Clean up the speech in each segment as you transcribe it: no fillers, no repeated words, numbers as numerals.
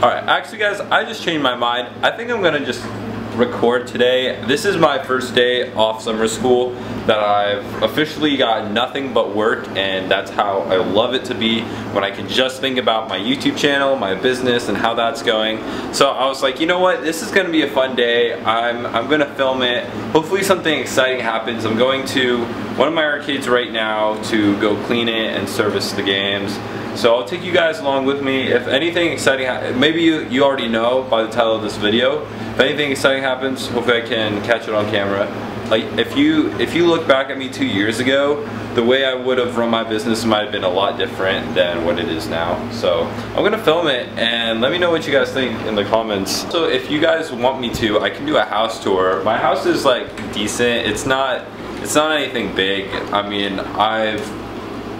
Alright, actually guys, I just changed my mind. I think I'm gonna just record today. This is my first day off summer school that I've officially got nothing but work, and that's how I love it to be, when I can just think about my YouTube channel, my business, and how that's going. So I was like, you know what, this is gonna be a fun day. I'm gonna film it. Hopefully something exciting happens. I'm going to one of my arcades right now to go clean it and service the games. So I'll take you guys along with me. If anything exciting, maybe you already know by the title of this video. If anything exciting happens, hopefully I can catch it on camera. Like if you look back at me 2 years ago, the way I would have run my business might have been a lot different than what it is now. So I'm gonna film it and let me know what you guys think in the comments. So if you guys want me to, I can do a house tour. My house is like decent. It's not anything big. I mean,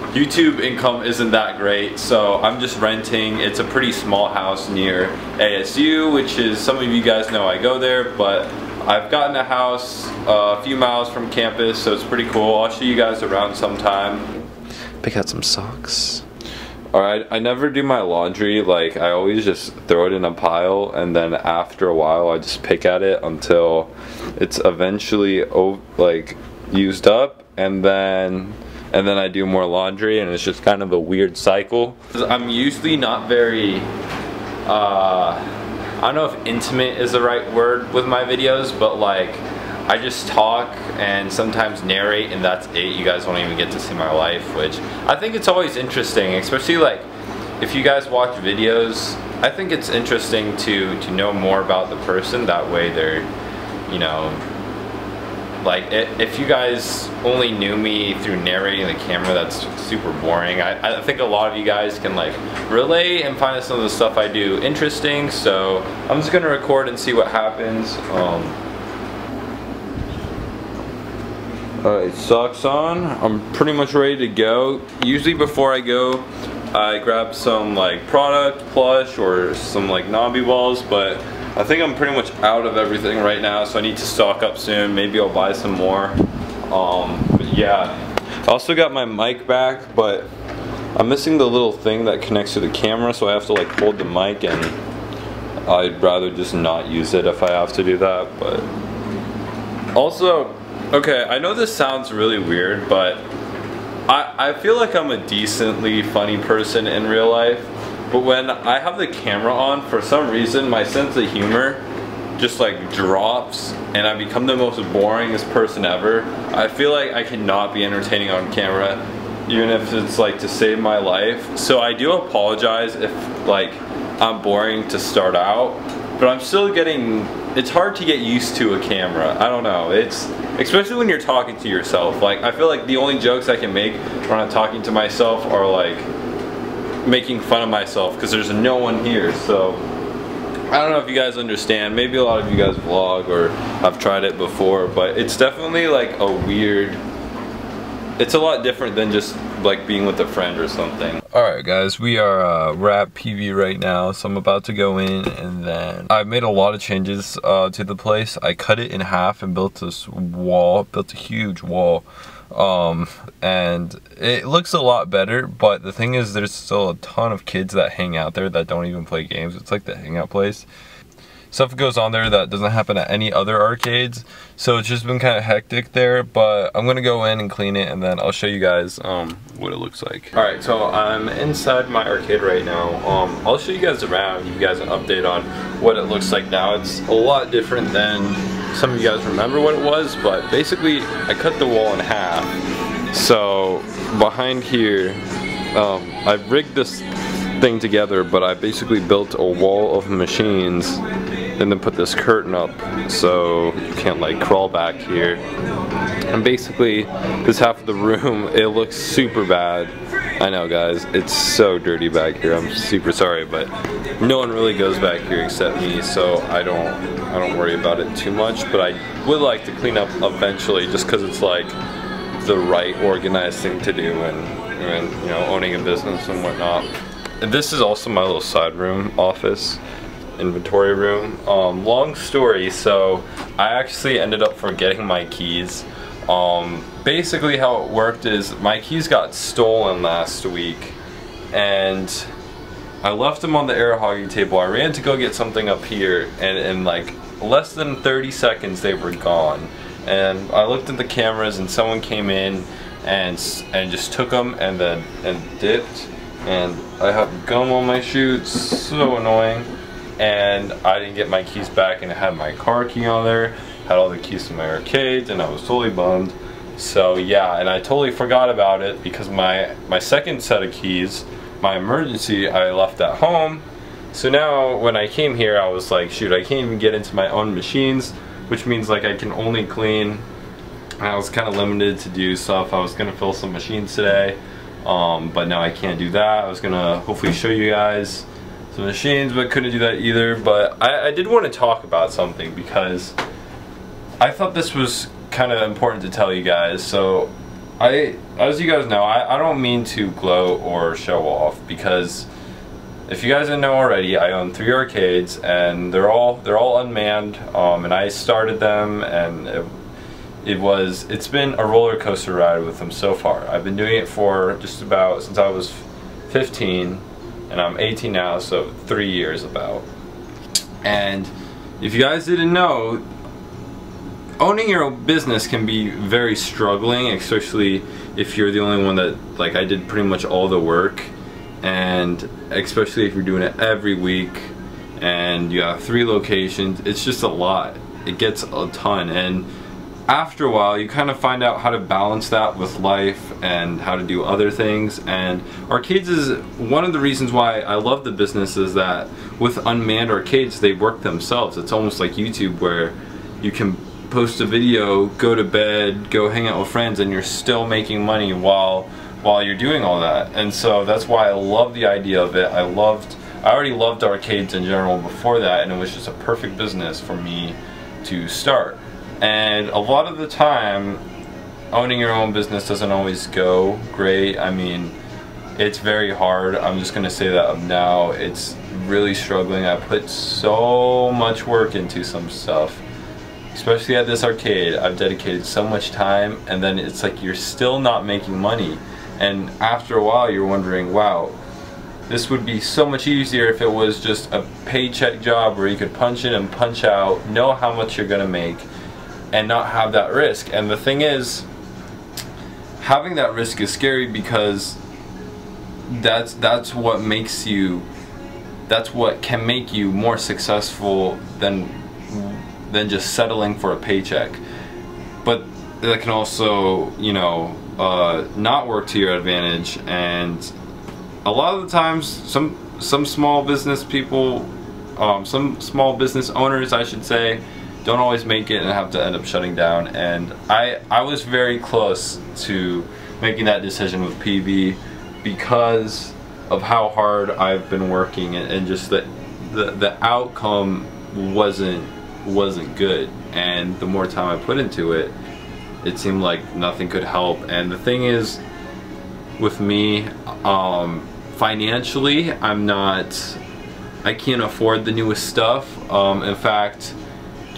YouTube income isn't that great, so I'm just renting. It's a pretty small house near ASU, which is, some of you guys know I go there, but I've gotten a house a few miles from campus, so it's pretty cool. I'll show you guys around sometime. Pick out some socks. Alright, I never do my laundry. Like, I always just throw it in a pile, and then after a while I just pick at it until it's eventually like used up, and then I do more laundry, and it's just kind of a weird cycle. I'm usually not very, I don't know if intimate is the right word with my videos, but like, I just talk and sometimes narrate, and that's it. You guys won't even get to see my life, which I think it's always interesting, especially like, if you guys watch videos, I think it's interesting to know more about the person. That way they're, you know, like, if you guys only knew me through narrating the camera, that's super boring. I think a lot of you guys can like relate and find some of the stuff I do interesting, so I'm just gonna record and see what happens. Alright, socks on. I'm pretty much ready to go. Usually before I go, I grab some like product, plush, or some like Nabi balls, but I think I'm pretty much out of everything right now, so I need to stock up soon. Maybe I'll buy some more. But yeah. I also got my mic back, but I'm missing the little thing that connects to the camera, so I have to like hold the mic, and I'd rather just not use it if I have to do that. But also, okay, I know this sounds really weird, but I feel like I'm a decently funny person in real life. But when I have the camera on, for some reason, my sense of humor just like drops, and I become the most boringest person ever. I feel like I cannot be entertaining on camera, even if it's like to save my life. So I do apologize if like I'm boring to start out, but I'm still getting, it's hard to get used to a camera. I don't know, it's, especially when you're talking to yourself. Like, I feel like the only jokes I can make when I'm talking to myself are like making fun of myself, because there's no one here. So I don't know if you guys understand. Maybe a lot of you guys vlog or have tried it before, but it's definitely like a weird, it's a lot different than just like being with a friend or something. Alright guys, we're at PV right now, so I'm about to go in, and then I've made a lot of changes to the place. I cut it in half and built this wall, built a huge wall. And it looks a lot better, but the thing is, there's still a ton of kids that hang out there that don't even play games. It's like the hangout place. Stuff goes on there that doesn't happen at any other arcades, so it's just been kind of hectic there. But I'm gonna go in and clean it, and then I'll show you guys what it looks like. Alright, so I'm inside my arcade right now. I'll show you guys around, give you guys an update on what it looks like now. It's a lot different than some of you guys remember what it was, but basically I cut the wall in half. So behind here, I rigged this thing together, but I basically built a wall of machines and then put this curtain up so you can't like crawl back here. And basically this half of the room, it looks super bad. I know guys, it's so dirty back here. I'm super sorry, but no one really goes back here except me, so I don't worry about it too much. But I would like to clean up eventually, just because it's like the right organized thing to do, and you know, owning a business and whatnot. And this is also my little side room, office, inventory room. Long story, so I actually ended up forgetting my keys. Basically how it worked is my keys got stolen last week, and I left them on the air hogging table. I ran to go get something up here, and in like less than 30 seconds they were gone. And I looked at the cameras, and someone came in and just took them and dipped. And I have gum on my shoe. It's so annoying. And I didn't get my keys back, and it had my car key on there, had all the keys to my arcades, and I was totally bummed. So yeah, and I totally forgot about it because my second set of keys, my emergency, I left at home. So now when I came here, I was like, shoot, I can't even get into my own machines, which means like I can only clean. I was kind of limited to do stuff. I was gonna fill some machines today, but now I can't do that. I was gonna hopefully show you guys some machines, but couldn't do that either. But I did want to talk about something because I thought this was kind of important to tell you guys. So as you guys know, I don't mean to gloat or show off, because if you guys didn't know already, I own 3 arcades, and they're all unmanned, and I started them, and it's been a roller coaster ride with them so far. I've been doing it for just about since I was 15, and I'm 18 now, so 3 years about. And if you guys didn't know, owning your own business can be very struggling, especially if you're the only one that, like, I did pretty much all the work, and especially if you're doing it every week and you have 3 locations. It's just a lot. It gets a ton, and after a while you kind of find out how to balance that with life and how to do other things. And arcades is one of the reasons why I love the business, is that with unmanned arcades, they work themselves. It's almost like YouTube, where you can post a video, go to bed, go hang out with friends, and you're still making money while you're doing all that. And so that's why I love the idea of it. I already loved arcades in general before that, and it was just a perfect business for me to start. And a lot of the time, owning your own business doesn't always go great. I mean, it's very hard. I'm just gonna say that now. It's really struggling. I put so much work into some stuff, especially at this arcade. I've dedicated so much time, and then it's like you're still not making money. And after a while you're wondering, wow, this would be so much easier if it was just a paycheck job where you could punch in and punch out, know how much you're gonna make, and not have that risk. And the thing is, having that risk is scary, because that's what makes you, that's what can make you more successful than just settling for a paycheck. But that can also, you know, not work to your advantage. And a lot of the times, some small business people, some small business owners, I should say, don't always make it and have to end up shutting down. And I was very close to making that decision with PB, because of how hard I've been working, and just the outcome wasn't good. And the more time I put into it, it seemed like nothing could help. And the thing is, with me, financially, I can't afford the newest stuff. In fact,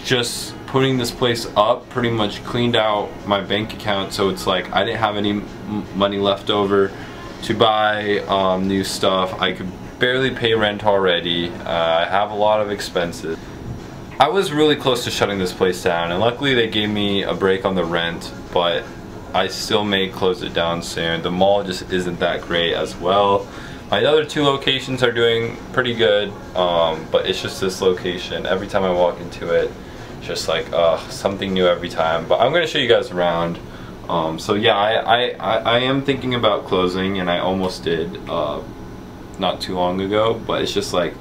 just putting this place up pretty much cleaned out my bank account, so it's like I didn't have any money left over to buy new stuff. I could barely pay rent already. I have a lot of expenses. I was really close to shutting this place down, and luckily they gave me a break on the rent, but I still may close it down soon. The mall just isn't that great as well. My other 2 locations are doing pretty good, but it's just this location. Every time I walk into it, it's just like something new every time. But I'm going to show you guys around. So yeah, I am thinking about closing, and I almost did not too long ago, but it's just like,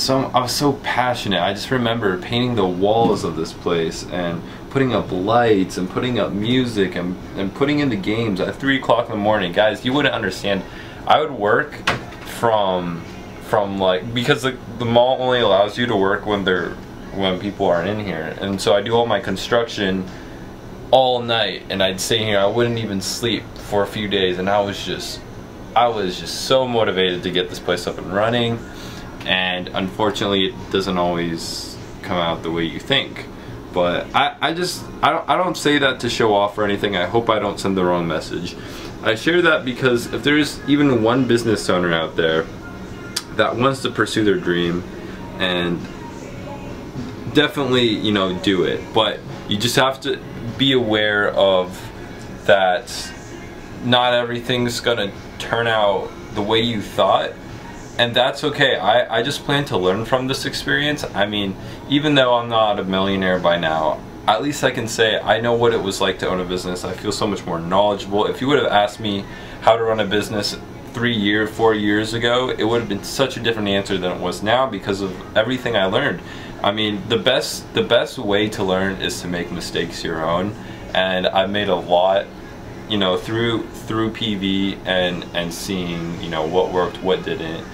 I was so passionate. I just remember painting the walls of this place and putting up lights and putting up music and putting in the games at 3 o'clock in the morning. Guys, you wouldn't understand. I would work from like, because the mall only allows you to work when people aren't in here, and so I do all my construction all night, and I'd stay here. I wouldn't even sleep for a few days, and I was just so motivated to get this place up and running. And unfortunately, it doesn't always come out the way you think. But I don't say that to show off or anything. I hope I don't send the wrong message. I share that because if there's even one business owner out there that wants to pursue their dream, and definitely, you know, do it. But you just have to be aware of that not everything's gonna turn out the way you thought, and that's okay. I just plan to learn from this experience. I mean, even though I'm not a millionaire by now, at least I can say I know what it was like to own a business. I feel so much more knowledgeable. If you would have asked me how to run a business 4 years ago, it would have been such a different answer than it was now because of everything I learned. I mean, the best way to learn is to make mistakes your own, and I've made a lot, you know, through PV and seeing, you know, what worked, what didn't.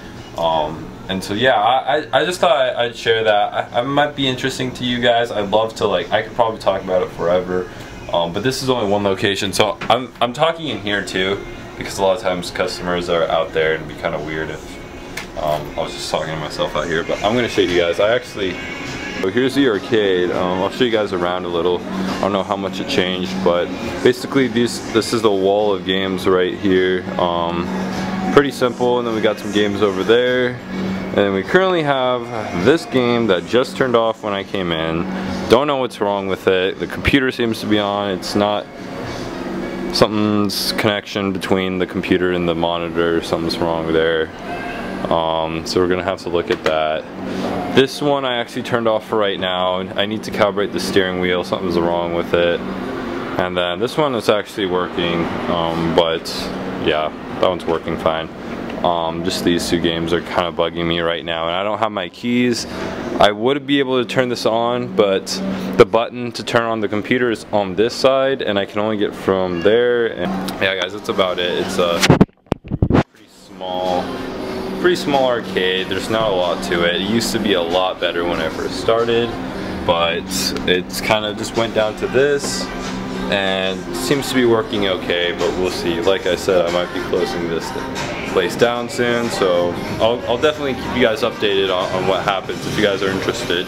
And so yeah, I just thought I'd share that. I might be interesting to you guys. I'd love to, like, I could probably talk about it forever, but this is only one location, so I'm talking in here too, because a lot of times customers are out there, and it'd be kind of weird if I was just talking to myself out here. But I'm gonna show you guys. So here's the arcade. I'll show you guys around a little. I don't know how much it changed, but basically this is the wall of games right here. Pretty simple, and then we got some games over there. And we currently have this game that just turned off when I came in. Don't know what's wrong with it. The computer seems to be on. It's not. Something's connection between the computer and the monitor. Something's wrong there. So we're gonna have to look at that. This one I actually turned off for right now. I need to calibrate the steering wheel. Something's wrong with it. And then this one is actually working, but yeah, that one's working fine. Just these two games are kind of bugging me right now, and I don't have my keys. I would be able to turn this on, but the button to turn on the computer is on this side, and I can only get from there. And yeah, guys, that's about it. It's a pretty small arcade. There's not a lot to it. It used to be a lot better when I first started, but it's kind of just went down to this, and seems to be working okay, but we'll see. Like I said, I might be closing this place down soon, so I'll definitely keep you guys updated on what happens if you guys are interested.